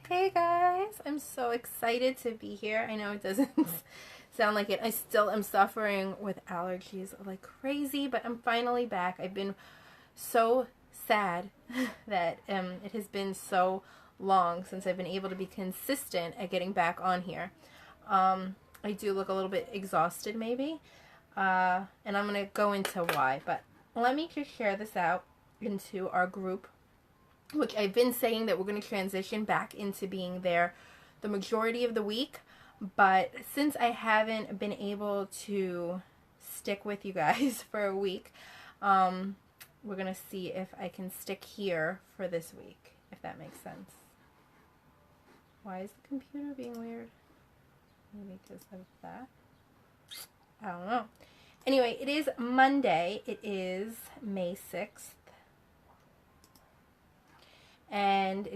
Hey guys, I'm so excited to be here. I know it doesn't sound like it. I still am suffering with allergies like crazy, but I'm finally back. I've been so sad that it has been so long since I've been able to be consistent at getting back on here. I do look a little bit exhausted maybe, and I'm going to go into why, but let me just share this out into our group, which I've been saying that we're going to transition back into being there the majority of the week. But since I haven't been able to stick with you guys for a week, we're going to see if I can stick here for this week, if that makes sense. Why is the computer being weird? Maybe because of that. I don't know. Anyway, it is Monday. It is May 6th. And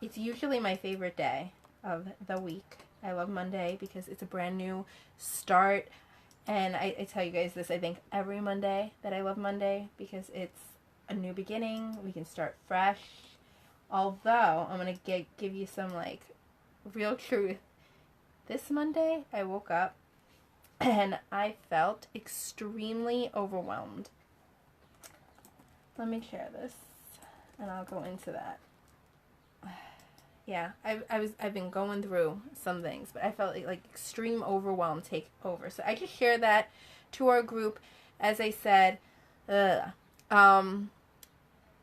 it's usually my favorite day of the week. I love Monday because it's a brand new start. And I tell you guys this, I think every Monday that I love Monday because it's a new beginning. We can start fresh. Although, I'm going to give you some like real truth. This Monday, I woke up and I felt extremely overwhelmed. Let me share this. And I'll go into that. Yeah, I've been going through some things, but I felt like extreme overwhelm take over. So I just share that to our group. As I said, I've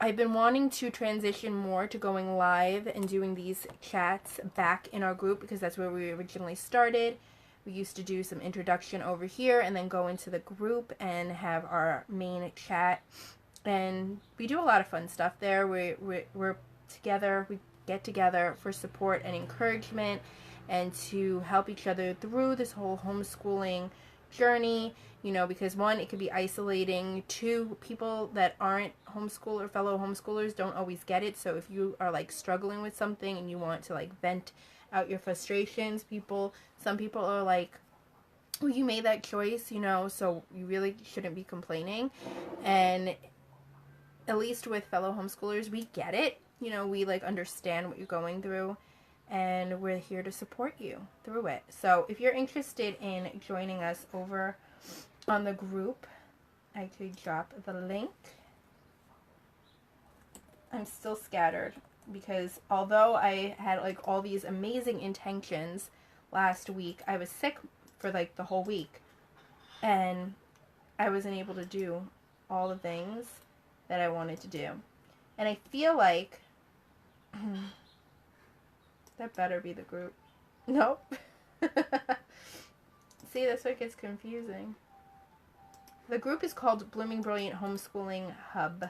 been wanting to transition more to going live and doing these chats back in our group because that's where we originally started. We used to do some introduction over here and then go into the group and have our main chat. And we do a lot of fun stuff there. We're together. We get together for support and encouragement and to help each other through this whole homeschooling journey, you know, because one, it could be isolating. Two, people that aren't fellow homeschoolers don't always get it. So if you are like struggling with something and you want to like vent out your frustrations, some people are like, well, you made that choice, you know, so you really shouldn't be complaining. And at least with fellow homeschoolers, we get it. You know, we like understand what you're going through and we're here to support you through it. So if you're interested in joining us over on the group, I could drop the link. I'm still scattered because although I had like all these amazing intentions last week, I was sick for like the whole week and I wasn't able to do all the things that I wanted to do. And I feel like that better be the group. Nope. See, that's what gets confusing. The group is called Blooming Brilliant Homeschooling Hub.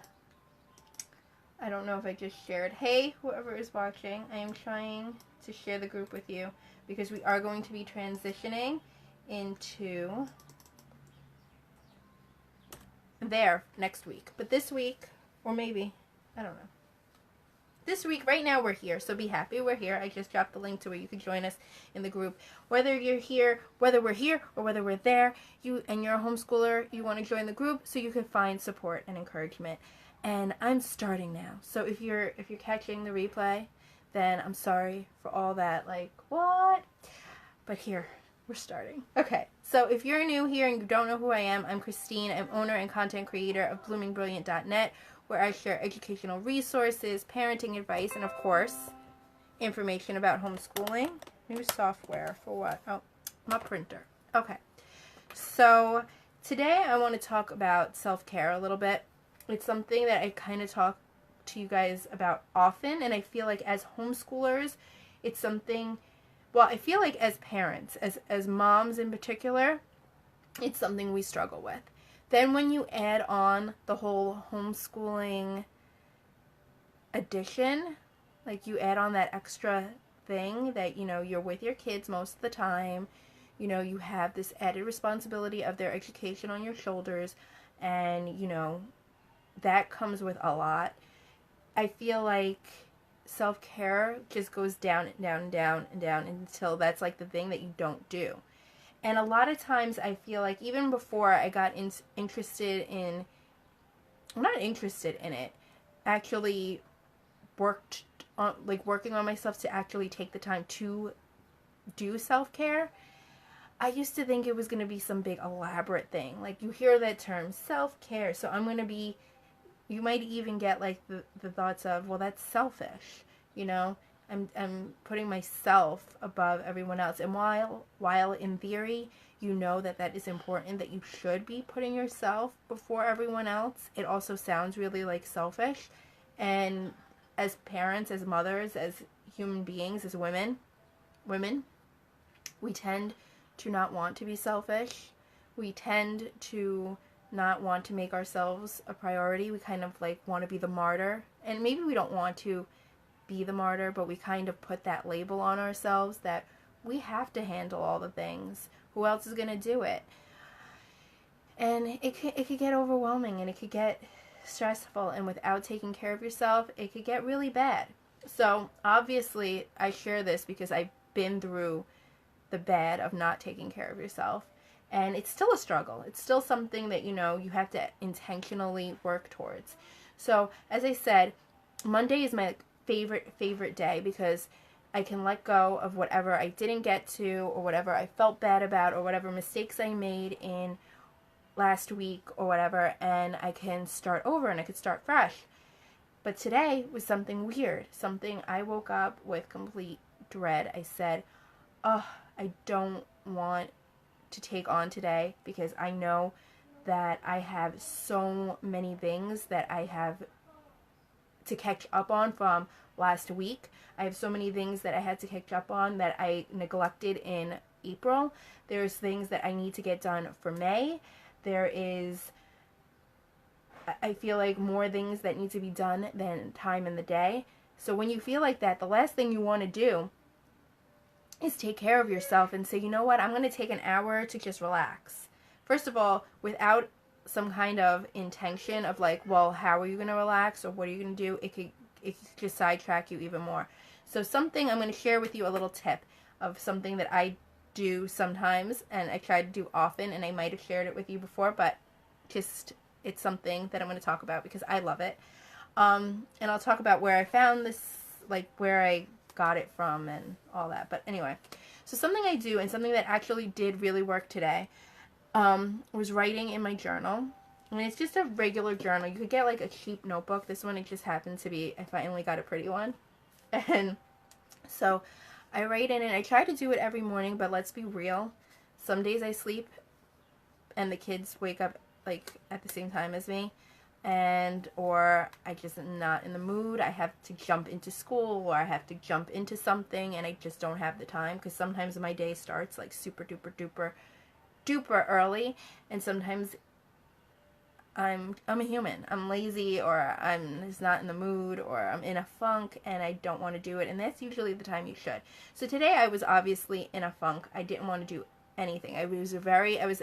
I don't know if I just shared. Hey, whoever is watching, I am trying to share the group with you because we are going to be transitioning into there next week. But this week, or maybe, I don't know. This week, right now we're here, so be happy we're here. I just dropped the link to where you can join us in the group. Whether you're here, whether we're here, or whether we're there, you're a homeschooler, you want to join the group so you can find support and encouragement. And I'm starting now. So if you're catching the replay, then I'm sorry for all that, like, what? But here, we're starting. Okay, so if you're new here and you don't know who I am, I'm Christine. I'm owner and content creator of bloomingbrilliant.net, where I share educational resources, parenting advice, and of course, information about homeschooling. New software for what? Oh, my printer. Okay, so today I want to talk about self-care a little bit. It's something that I kind of talk to you guys about often, and I feel like as homeschoolers, it's something, well, I feel like as parents, as moms in particular, it's something we struggle with. Then when you add on the whole homeschooling addition, like you add on that extra thing that, you know, you're with your kids most of the time, you know, you have this added responsibility of their education on your shoulders, and, you know, that comes with a lot. I feel like self-care just goes down and down and down and down until that's like the thing that you don't do. And a lot of times I feel like even before I got interested in, I'm not interested in it, actually worked on, like, working on myself to actually take the time to do self-care. I used to think it was going to be some big elaborate thing. Like, you hear that term, self-care. So I'm going to be, you might even get like the thoughts of, well, that's selfish, you know? I'm putting myself above everyone else. And while in theory, you know that that is important, that you should be putting yourself before everyone else, it also sounds really like selfish. And as parents, as mothers, as human beings, as women, we tend to not want to be selfish. We tend to not want to make ourselves a priority. We kind of like want to be the martyr. And maybe we don't want to be the martyr, but we kind of put that label on ourselves that we have to handle all the things. Who else is going to do it? And it could get overwhelming, and it could get stressful, and without taking care of yourself, it could get really bad. So obviously I share this because I've been through the bad of not taking care of yourself, and it's still a struggle. It's still something that, you know, you have to intentionally work towards. So as I said, Monday is my favorite day because I can let go of whatever I didn't get to, or whatever I felt bad about, or whatever mistakes I made in last week or whatever, and I can start over and I could start fresh. But today was something weird, something I woke up with complete dread. I said, oh, I don't want to take on today because I know that I have so many things that I have to catch up on from last week. I have so many things that I had to catch up on that I neglected in April. There's things that I need to get done for May. There is, I feel like, more things that need to be done than time in the day. So when you feel like that, the last thing you want to do is take care of yourself and say, you know what, I'm going to take an hour to just relax. First of all, without some kind of intention of like, well, how are you going to relax or what are you going to do, it could just sidetrack you even more. So something, I'm going to share with you a little tip of something that I do sometimes and I try to do often, and I might have shared it with you before, but just, it's something that I'm going to talk about because I love it. And I'll talk about where I found this, like where I got it from and all that. But anyway, so something I do and something that actually did really work today was writing in my journal. And it's just a regular journal. You could get like a cheap notebook. This one, it just happened to be, I finally got a pretty one. And so I write in it. I try to do it every morning, but let's be real. Some days I sleep and the kids wake up like at the same time as me, and or I just am not in the mood. I have to jump into school or I have to jump into something and I just don't have the time, because sometimes my day starts like super duper early, and sometimes I'm a human. I'm lazy, or I'm just not in the mood, or I'm in a funk and I don't want to do it, and that's usually the time you should. So today I was obviously in a funk. I didn't want to do anything. I was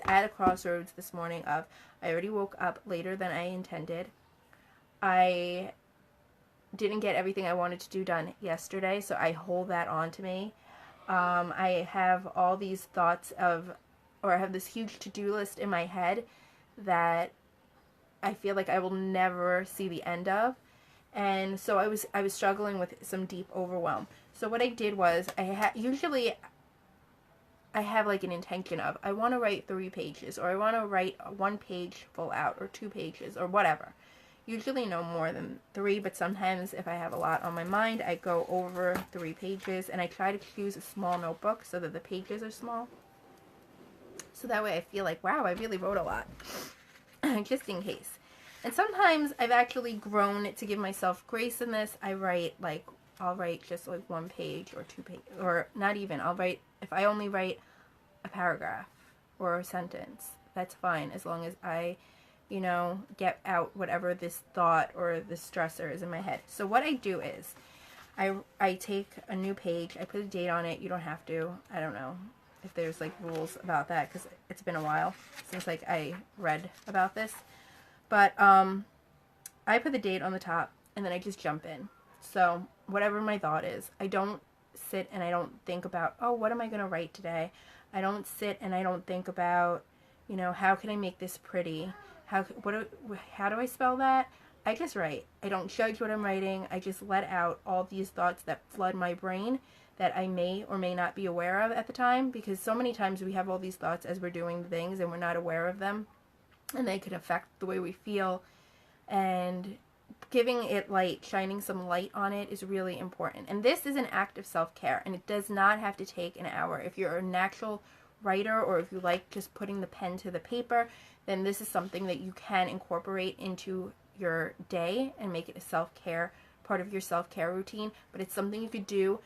at a crossroads this morning of, I already woke up later than I intended. I didn't get everything I wanted to do done yesterday, so I hold that on to me. I have all these thoughts of, or I have this huge to-do list in my head that I feel like I will never see the end of. And so I was struggling with some deep overwhelm. So what I did was, usually I have like an intention of, I want to write 3 pages, or I want to write 1 page full out, or 2 pages, or whatever. Usually no more than 3, but sometimes if I have a lot on my mind, I go over 3 pages, and I try to choose a small notebook so that the pages are small. So that way I feel like, wow, I really wrote a lot, just in case. And sometimes I've actually grown to give myself grace in this. I'll write just like 1 page or 2 pages, or not even. If I only write a paragraph or a sentence, that's fine, as long as I, get out whatever this thought or this stressor is in my head. So what I do is, I take a new page, I put a date on it. You don't have to. I don't know if there's like rules about that, because it's been a while since like I read about this. But I put the date on the top, and then I just jump in. So whatever my thought is, I don't sit and I don't think about, oh, what am I going to write today? I don't sit and I don't think about, how can I make this pretty? How do I spell that? I just write. I don't judge what I'm writing. I just let out all these thoughts that flood my brain that I may or may not be aware of at the time, because so many times we have all these thoughts as we're doing things and we're not aware of them, and they can affect the way we feel. And giving it light, shining some light on it, is really important. And this is an act of self-care, and it does not have to take an hour. If you're a natural writer, or if you like just putting the pen to the paper, then this is something that you can incorporate into your day and make it a self-care, part of your self-care routine. But it's something you could do.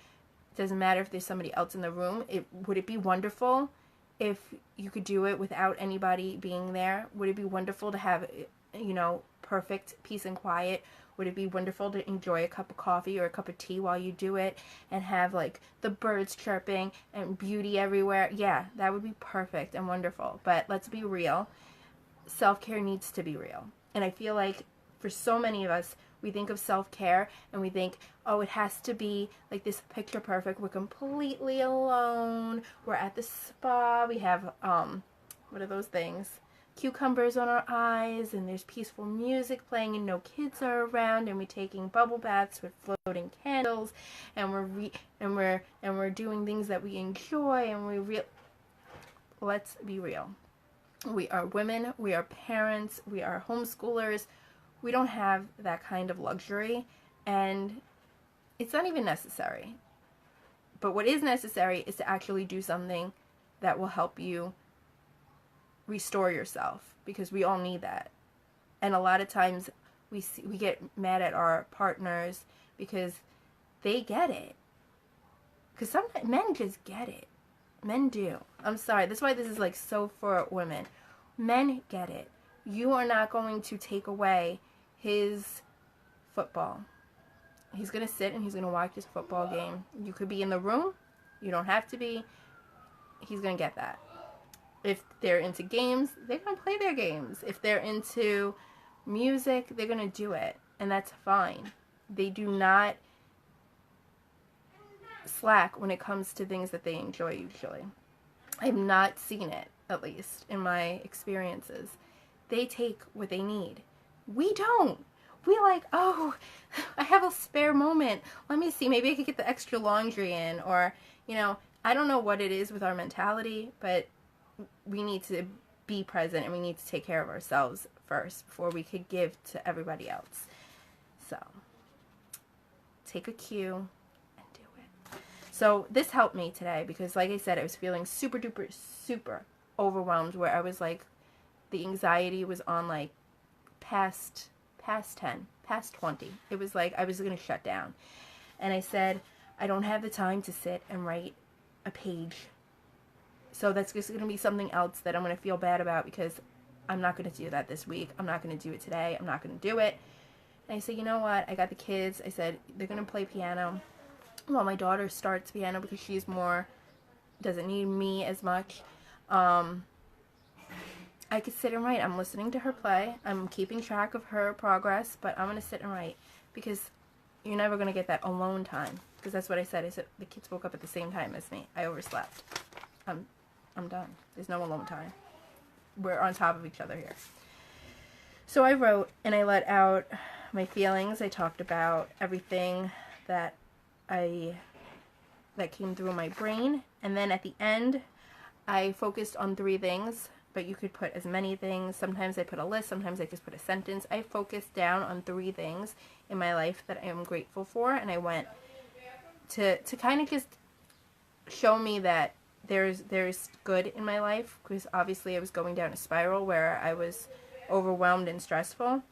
It doesn't matter if there's somebody else in the room. Would it be wonderful if you could do it without anybody being there? Would it be wonderful to have, perfect peace and quiet? Would it be wonderful to enjoy a cup of coffee or a cup of tea while you do it and have like the birds chirping and beauty everywhere? Yeah, that would be perfect and wonderful. But let's be real. Self-care needs to be real. And I feel like for so many of us, we think of self-care and we think, oh, it has to be like this picture perfect. We're completely alone. We're at the spa. We have, what are those things? Cucumbers on our eyes, and there's peaceful music playing and no kids are around, and we're taking bubble baths with floating candles, and we're doing things that we enjoy, and let's be real. We are women, we are parents, we are homeschoolers. We don't have that kind of luxury, and it's not even necessary. But what is necessary is to actually do something that will help you restore yourself, because we all need that. And a lot of times we get mad at our partners because they get it. Because sometimes men just get it. Men do. I'm sorry. That's why this is like so for women. Men get it. You are not going to take away his football. He's going to sit and he's going to watch his football game. You could be in the room. You don't have to be. He's going to get that. If they're into games, they're going to play their games. If they're into music, they're going to do it. And that's fine. They do not slack when it comes to things that they enjoy usually. I've not seen it, at least in my experiences. They take what they need. We don't. We like, oh, I have a spare moment. Let me see, maybe I could get the extra laundry in. Or, I don't know what it is with our mentality, but we need to be present and we need to take care of ourselves first before we could give to everybody else. So, take a cue and do it. So, this helped me today because, like I said, I was feeling super duper, super overwhelmed, where I was like, the anxiety was on like past 10, past 20. It was like I was going to shut down. And I said, I don't have the time to sit and write a page. So that's just going to be something else that I'm going to feel bad about, because I'm not going to do that this week. I'm not going to do it today. I'm not going to do it. And I said, you know what? I got the kids. I said, they're going to play piano. Well, my daughter starts piano because she's doesn't need me as much. I could sit and write. I'm listening to her play. I'm keeping track of her progress, but I'm going to sit and write, because you're never going to get that alone time. Because that's what I said. I said the kids woke up at the same time as me. I overslept. I'm done. There's no alone time. We're on top of each other here. So I wrote and I let out my feelings. I talked about everything that came through my brain. And then at the end, I focused on 3 things, but you could put as many things. Sometimes I put a list. Sometimes I just put a sentence. I focused down on 3 things in my life that I am grateful for. And I went to kind of just show me that there's good in my life, because obviously I was going down a spiral where I was overwhelmed and stressful.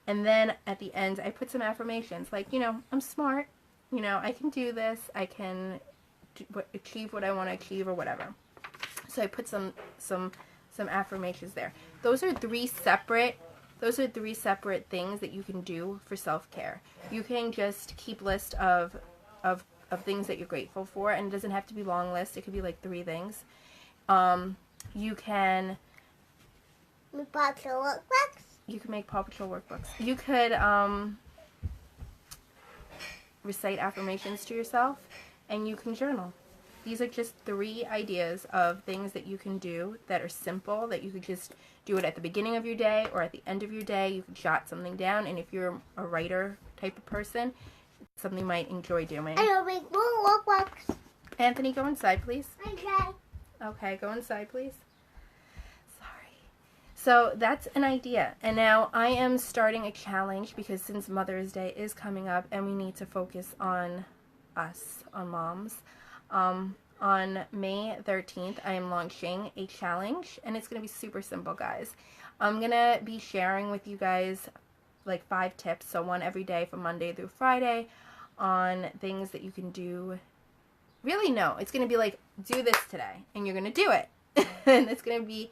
And then at the end, I put some affirmations like, I'm smart, I can do this, I can achieve what I want to achieve, or whatever. So I put some affirmations there. Those are 3 separate things that you can do for self-care. You can just keep list of things that you're grateful for, and it doesn't have to be long list. It could be like 3 things. You can make Paw Patrol workbooks. You can make Paw Patrol workbooks. You could recite affirmations to yourself, and you can journal. These are just 3 ideas of things that you can do that are simple, that you could just do it at the beginning of your day or at the end of your day. You could jot something down, and if you're a writer type of person, it's something you might enjoy doing. I will make more workbooks. Anthony, go inside, please. Okay. Okay, go inside, please. Sorry. So that's an idea. And now I am starting a challenge because since Mother's Day is coming up and we need to focus on us, on moms. On May 13th, I am launching a challenge, and it's going to be super simple, guys. I'm going to be sharing with you guys like 5 tips, so one every day from Monday through Friday, on things that you can do. Really, no, it's going to be like, do this today, and you're going to do it. And it's going to be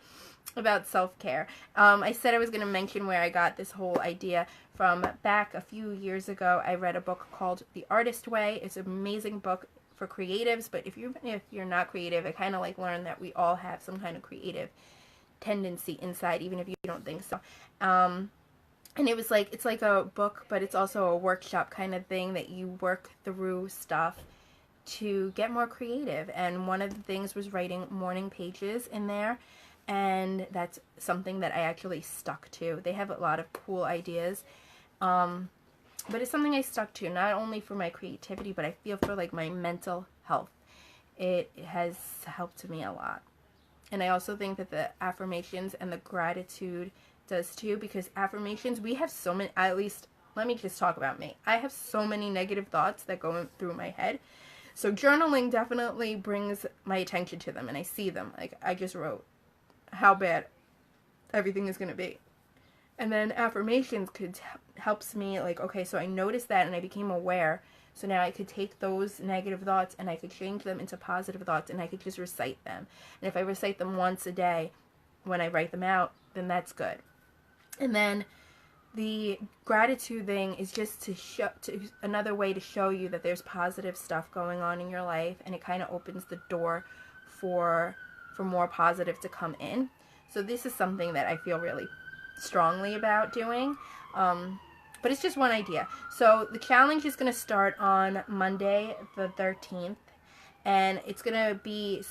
about self-care. I said I was going to mention where I got this whole idea from. Back a few years ago, I read a book called The Artist Way. It's an amazing book for creatives, but if you're not creative, I kind of like learned that we all have some kind of creative tendency inside, even if you don't think so. And it was like, it's like a book, but it's also a workshop kind of thing that you work through stuff to get more creative. And one of the things was writing morning pages in there, and that's something that I actually stuck to. They have a lot of cool ideas, but it's something I stuck to, not only for my creativity, but I feel for like my mental health. It has helped me a lot. And I also think that the affirmations and the gratitude does too, because affirmations, we have so many, at least let me just talk about me. I have so many negative thoughts that go through my head. So journaling definitely brings my attention to them, and I see them. Like I just wrote how bad everything is going to be. And then affirmations helps me, like, okay, so I noticed that and I became aware. So now I could take those negative thoughts and I could change them into positive thoughts, and I could just recite them. And if I recite them once a day when I write them out, then that's good. And then the gratitude thing is just to show, another way to show you that there's positive stuff going on in your life, and it kind of opens the door for more positive to come in. So this is something that I feel really strongly about doing, but it's just one idea. So the challenge is going to start on Monday the 13th, and it's going to be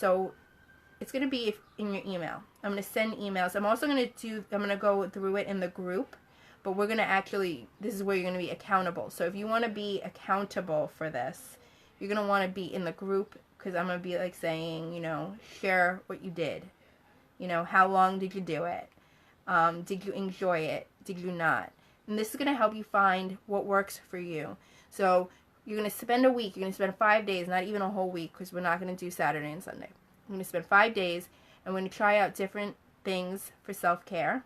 in your email. I'm going to send emails. I'm going to go through it in the group, but we're going to actually, this is where you're going to be accountable. So if you want to be accountable for this, you're going to want to be in the group, because I'm going to be like saying, share what you did. How long did you do it? Did you enjoy it? Did you not? And this is going to help you find what works for you. So you're going to spend a week, you're going to spend 5 days, not even a whole week, because we're not going to do Saturday and Sunday. I'm going to spend 5 days, and we're going to try out different things for self-care.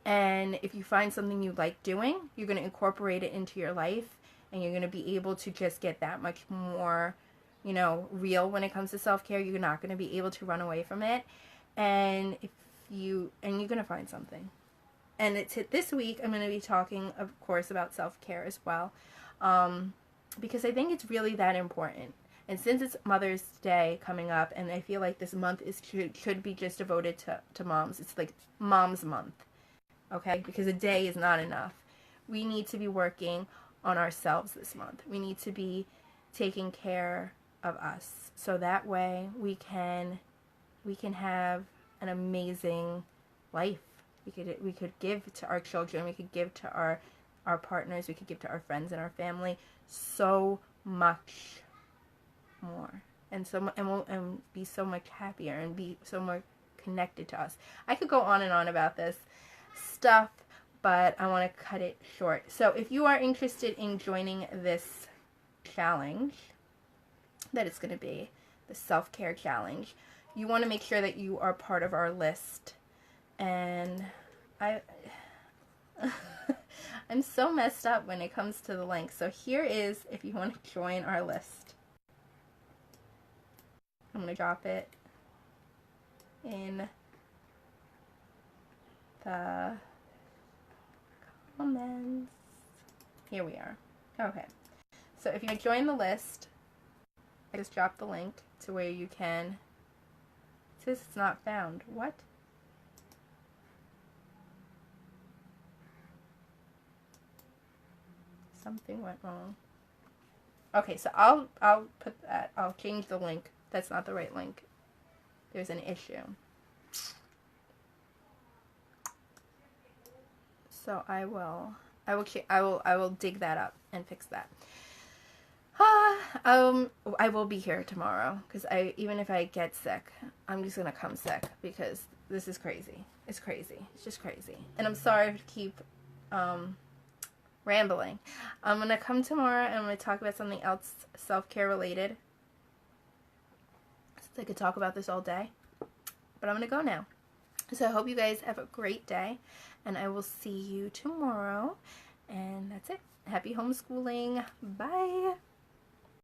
And if you find something you like doing, you're going to incorporate it into your life, and you're going to be able to just get that much more, real when it comes to self-care. You're not going to be able to run away from it. And you're going to find something. And this week, I'm going to be talking, of course, about self-care as well, because I think it's really that important. And since it's Mother's Day coming up, and I feel like this month should be just devoted to moms. It's like Mom's Month, okay? Because a day is not enough. We need to be working on ourselves this month. We need to be taking care of us, so that way we can have an amazing life. We could give to our children, we could give to our partners, we could give to our friends and our family so much more, and be so much happier, and be so more connected to us. I could go on and on about this stuff, but I want to cut it short. So if you are interested in joining this challenge, that it's going to be the self-care challenge, you want to make sure that you are part of our list. And I'm so messed up when it comes to the link. So here is, if you want to join our list. I'm going to drop it in the comments. Here we are. Okay. So if you join the list, I just dropped the link to where you can. It says it's not found. What? Something went wrong. Okay, so I'll put that. I'll change the link. That's not the right link. There's an issue. So I will dig that up and fix that. I will be here tomorrow because even if I get sick, I'm just gonna come sick because this is crazy. It's crazy. It's just crazy. And I'm sorry to keep rambling. I'm gonna come tomorrow and I'm gonna talk about something else self-care related. So I could talk about this all day, but I'm gonna go now. So I hope you guys have a great day, and I will see you tomorrow. And that's it. Happy homeschooling. Bye.